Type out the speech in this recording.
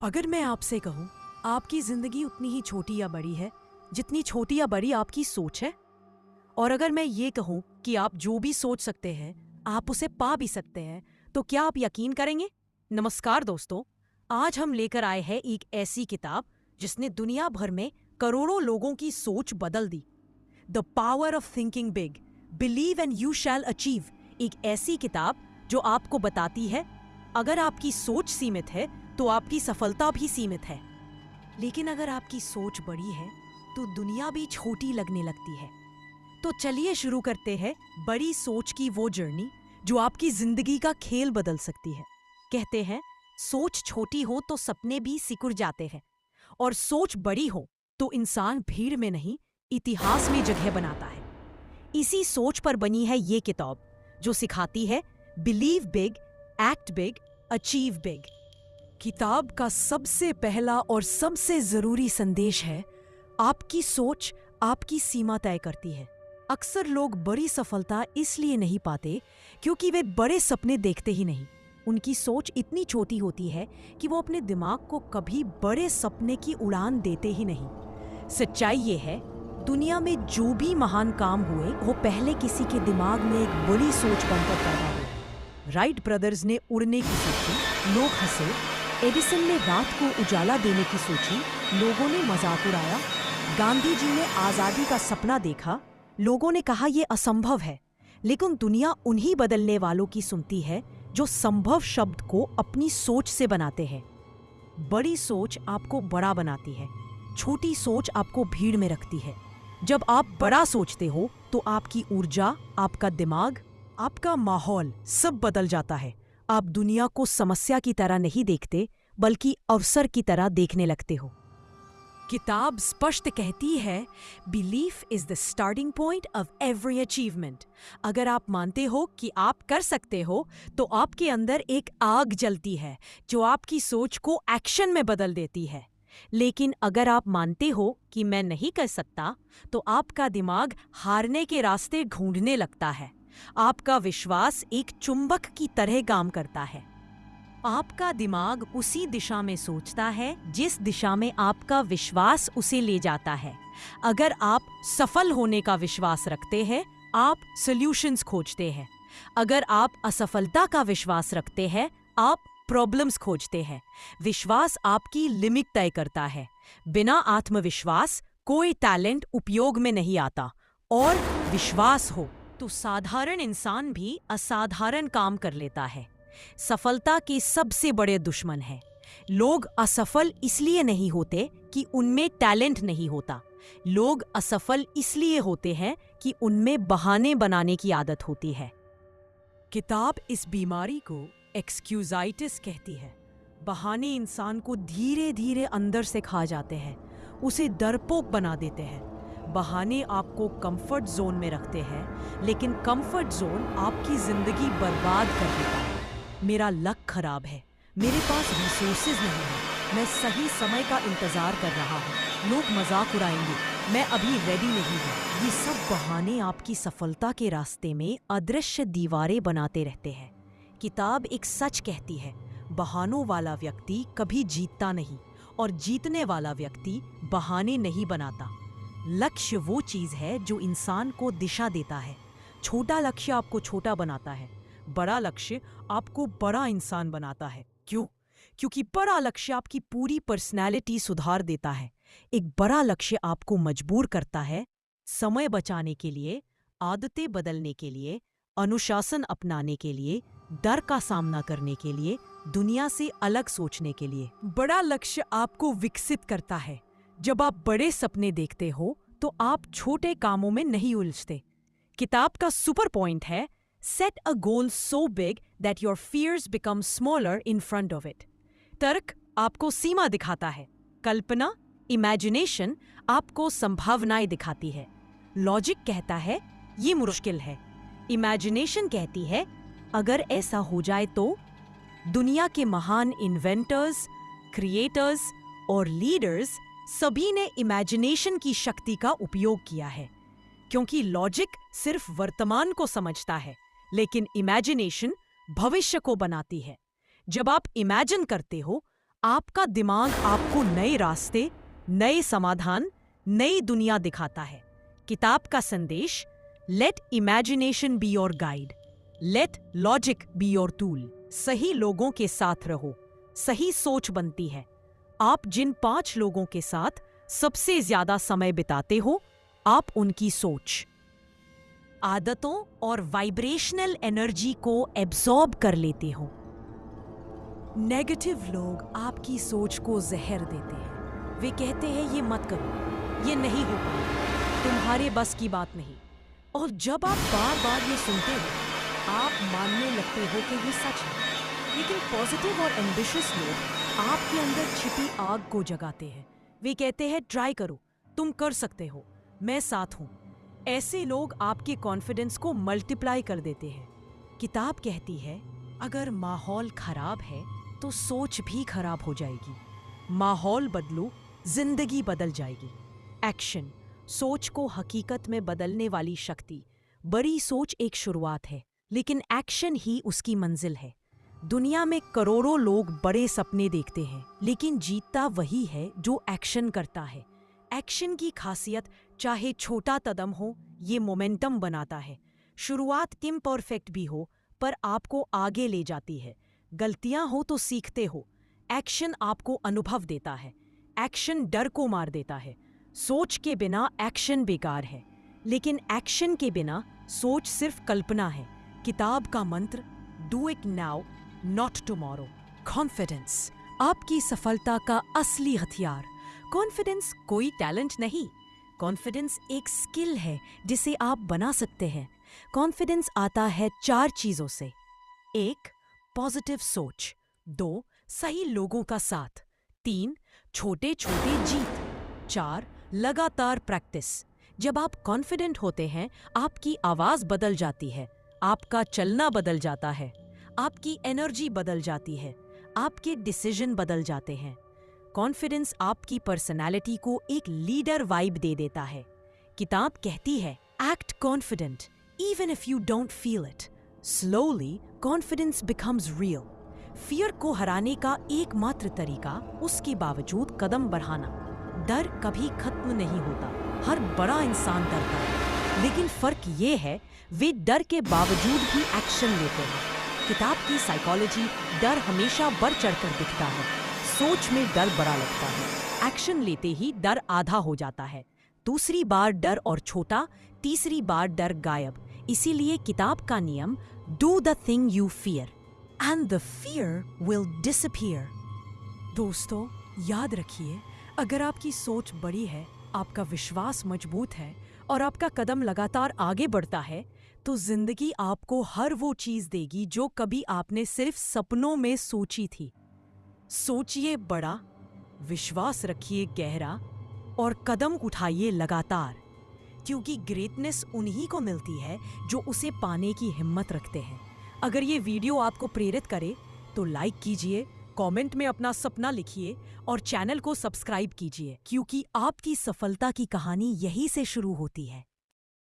अगर मैं आपसे कहूं, आपकी जिंदगी उतनी ही छोटी या बड़ी है जितनी छोटी या बड़ी आपकी सोच है। और अगर मैं ये कहूं कि आप जो भी सोच सकते हैं आप उसे पा भी सकते हैं, तो क्या आप यकीन करेंगे? नमस्कार दोस्तों, आज हम लेकर आए हैं एक ऐसी किताब जिसने दुनिया भर में करोड़ों लोगों की सोच बदल दी। The power of thinking big, believe and you shall achieve. एक ऐसी किताब जो आपको बताती है अगर आपकी सोच सीमित है तो आपकी सफलता भी सीमित है, लेकिन अगर आपकी सोच बड़ी है तो दुनिया भी छोटी लगने लगती है। तो चलिए शुरू करते हैं बड़ी सोच की वो जर्नी जो आपकी जिंदगी का खेल बदल सकती है। कहते हैं सोच छोटी हो तो सपने भी सिकुड़ जाते हैं, और सोच बड़ी हो तो इंसान भीड़ में नहीं इतिहास में जगह बनाता है। इसी सोच पर बनी है ये किताब जो सिखाती है believe big, act big, achieve big. किताब का सबसे पहला और सबसे जरूरी संदेश है, आपकी सोच आपकी सीमा तय करती है। अक्सर लोग बड़ी सफलता इसलिए नहीं पाते क्योंकि वे बड़े सपने देखते ही नहीं। उनकी सोच इतनी छोटी होती है कि वो अपने दिमाग को कभी बड़े सपने की उड़ान देते ही नहीं। सच्चाई ये है, दुनिया में जो भी महान काम हुए वो पहले किसी के दिमाग में एक बड़ी सोच बनकर पैदा हुए। राइट ब्रदर्स ने उड़ने की सोची, लोग हंसे। एडिसन ने रात को उजाला देने की सोची, लोगों ने मजाक उड़ाया। गांधी जी ने आजादी का सपना देखा, लोगों ने कहा यह असंभव है। लेकिन दुनिया उन्हीं बदलने वालों की सुनती है जो संभव शब्द को अपनी सोच से बनाते हैं। बड़ी सोच आपको बड़ा बनाती है, छोटी सोच आपको भीड़ में रखती है। जब आप बड़ा सोचते हो तो आपकी ऊर्जा, आपका दिमाग, आपका माहौल सब बदल जाता है। आप दुनिया को समस्या की तरह नहीं देखते बल्कि अवसर की तरह देखने लगते हो। किताब स्पष्ट कहती है, belief is the starting point of every achievement. अगर आप मानते हो कि आप कर सकते हो तो आपके अंदर एक आग जलती है जो आपकी सोच को एक्शन में बदल देती है। लेकिन अगर आप मानते हो कि मैं नहीं कर सकता तो आपका दिमाग हारने के रास्ते ढूंढने लगता है। आपका विश्वास एक चुंबक की तरह काम करता है। आपका दिमाग उसी दिशा में सोचता है जिस दिशा में आपका विश्वास उसे ले जाता है। अगर आप सफल होने का विश्वास रखते हैं, आप सॉल्यूशंस खोजते हैं। अगर आप असफलता का विश्वास रखते हैं, आप प्रॉब्लम्स खोजते हैं। विश्वास आपकी लिमिट तय करता है। बिना आत्मविश्वास कोई टैलेंट उपयोग में नहीं आता। और विश्वास हो तो साधारण इंसान भी असाधारण काम कर लेता है। सफलता के सबसे बड़े दुश्मन है। लोग असफल इसलिए नहीं होते कि उनमें टैलेंट नहीं होता। लोग असफल इसलिए होते हैं कि उनमें बहाने बनाने की आदत होती है। किताब इस बीमारी को एक्सक्यूजाइटिस कहती है। बहाने इंसान को धीरे धीरे अंदर से खा जाते हैं, उसे डरपोक बना देते हैं। बहाने आपको कंफर्ट जोन में रखते हैं, लेकिन कंफर्ट जोन आपकी जिंदगी बर्बाद कर देता है। मेरा लक खराब है, मेरे पास रिसोर्सेज नहीं है, मैं सही समय का इंतजार कर रहा हूँ, लोग मजाक उड़ाएंगे, मैं अभी रेडी नहीं हूँ। ये सब बहाने आपकी सफलता के रास्ते में अदृश्य दीवारें बनाते रहते हैं। किताब एक सच कहती है, बहानों वाला व्यक्ति कभी जीतता नहीं, और जीतने वाला व्यक्ति बहाने नहीं बनाता। लक्ष्य वो चीज है जो इंसान को दिशा देता है। छोटा लक्ष्य आपको छोटा बनाता है, बड़ा लक्ष्य आपको बड़ा इंसान बनाता है। क्यों? क्योंकि बड़ा लक्ष्य आपकी पूरी पर्सनैलिटी सुधार देता है। एक बड़ा लक्ष्य आपको मजबूर करता है समय बचाने के लिए, आदतें बदलने के लिए, अनुशासन अपनाने के लिए, डर का सामना करने के लिए, दुनिया से अलग सोचने के लिए। बड़ा लक्ष्य आपको विकसित करता है। जब आप बड़े सपने देखते हो तो आप छोटे कामों में नहीं उलझते। किताब का सुपर पॉइंट है, set a goal so big that your fears become smaller in front of it. तर्क आपको सीमा दिखाता है, कल्पना, इमेजिनेशन आपको संभावनाएं दिखाती है। लॉजिक कहता है ये मुश्किल है, इमेजिनेशन कहती है अगर ऐसा हो जाए तो। दुनिया के महान इन्वेंटर्स, क्रिएटर्स और लीडर्स सभी ने इमेजिनेशन की शक्ति का उपयोग किया है, क्योंकि लॉजिक सिर्फ वर्तमान को समझता है, लेकिन इमेजिनेशन भविष्य को बनाती है। जब आप इमेजिन करते हो आपका दिमाग आपको नए रास्ते, नए समाधान, नई दुनिया दिखाता है। किताब का संदेश, let imagination be your guide, let logic be your tool. सही लोगों के साथ रहो, सही सोच बनती है। आप जिन 5 लोगों के साथ सबसे ज्यादा समय बिताते हो, आप उनकी सोच, आदतों और वाइब्रेशनल एनर्जी को एब्जॉर्ब कर लेते हो। नेगेटिव लोग आपकी सोच को जहर देते हैं। वे कहते हैं ये मत करो, ये नहीं हो पाएगा, तुम्हारे बस की बात नहीं। और जब आप बार बार ये सुनते हो, आप मानने लगते हो कि ये सच है। लेकिन पॉजिटिव और एम्बिशियस लोग आपके अंदर छिपी आग को जगाते हैं। वे कहते हैं ट्राई करो, तुम कर सकते हो, मैं साथ हूं। ऐसे लोग आपके कॉन्फिडेंस को मल्टीप्लाई कर देते हैं। किताब कहती है अगर माहौल खराब है तो सोच भी खराब हो जाएगी। माहौल बदलो, जिंदगी बदल जाएगी। एक्शन, सोच को हकीकत में बदलने वाली शक्ति। बड़ी सोच एक शुरुआत है, लेकिन एक्शन ही उसकी मंजिल है। दुनिया में करोड़ों लोग बड़े सपने देखते हैं, लेकिन जीतता वही है जो एक्शन करता है। एक्शन की खासियत चाहे छोटा कदम हो, ये मोमेंटम बनाता है। शुरुआत इम्परफेक्ट भी हो, पर आपको आगे ले जाती है। गलतियां हो तो सीखते हो। एक्शन आपको अनुभव देता है। एक्शन डर को मार देता है। सोच के बिना एक्शन बेकार है, लेकिन एक्शन के बिना सोच सिर्फ कल्पना है। किताब का मंत्र, do it now not tomorrow. Confidence आपकी सफलता का असली हथियार। कॉन्फिडेंस कोई टैलेंट नहीं, कॉन्फिडेंस एक स्किल है जिसे आप बना सकते हैं। कॉन्फिडेंस आता है 4 चीजों से। 1, पॉजिटिव सोच। 2, सही लोगों का साथ। 3, छोटे छोटे जीत। 4, लगातार प्रैक्टिस। जब आप कॉन्फिडेंट होते हैं, आपकी आवाज बदल जाती है, आपका चलना बदल जाता है, आपकी एनर्जी बदल जाती है, आपके डिसीजन बदल जाते हैं। कॉन्फिडेंस आपकी पर्सनालिटी को एक लीडर वाइब दे देता है। किताब कहती है act confident even if you don't feel it. Slowly confidence becomes real. Fear को हराने का एकमात्र तरीका उसके बावजूद कदम बढ़ाना। डर कभी खत्म नहीं होता, हर बड़ा इंसान डरता है, लेकिन फर्क ये है वे डर के बावजूद भी एक्शन लेते हैं। किताब की साइकोलॉजी, डर हमेशा बढ़ चढ़कर दिखता है। सोच में डर बड़ा लगता है, एक्शन लेते ही डर आधा हो जाता है। दूसरी बार डर और छोटा, तीसरी बार डर गायब। इसीलिए किताब का नियम, do the thing you fear and the fear will disappear. दोस्तों, याद रखिए, अगर आपकी सोच बड़ी है, आपका विश्वास मजबूत है और आपका कदम लगातार आगे बढ़ता है, तो जिंदगी आपको हर वो चीज देगी जो कभी आपने सिर्फ सपनों में सोची थी। सोचिए बड़ा, विश्वास रखिए गहरा और कदम उठाइए लगातार, क्योंकि ग्रेटनेस उन्हीं को मिलती है जो उसे पाने की हिम्मत रखते हैं। अगर ये वीडियो आपको प्रेरित करे तो लाइक कीजिए, कमेंट में अपना सपना लिखिए और चैनल को सब्सक्राइब कीजिए, क्योंकि आपकी सफलता की कहानी यहीं से शुरू होती है।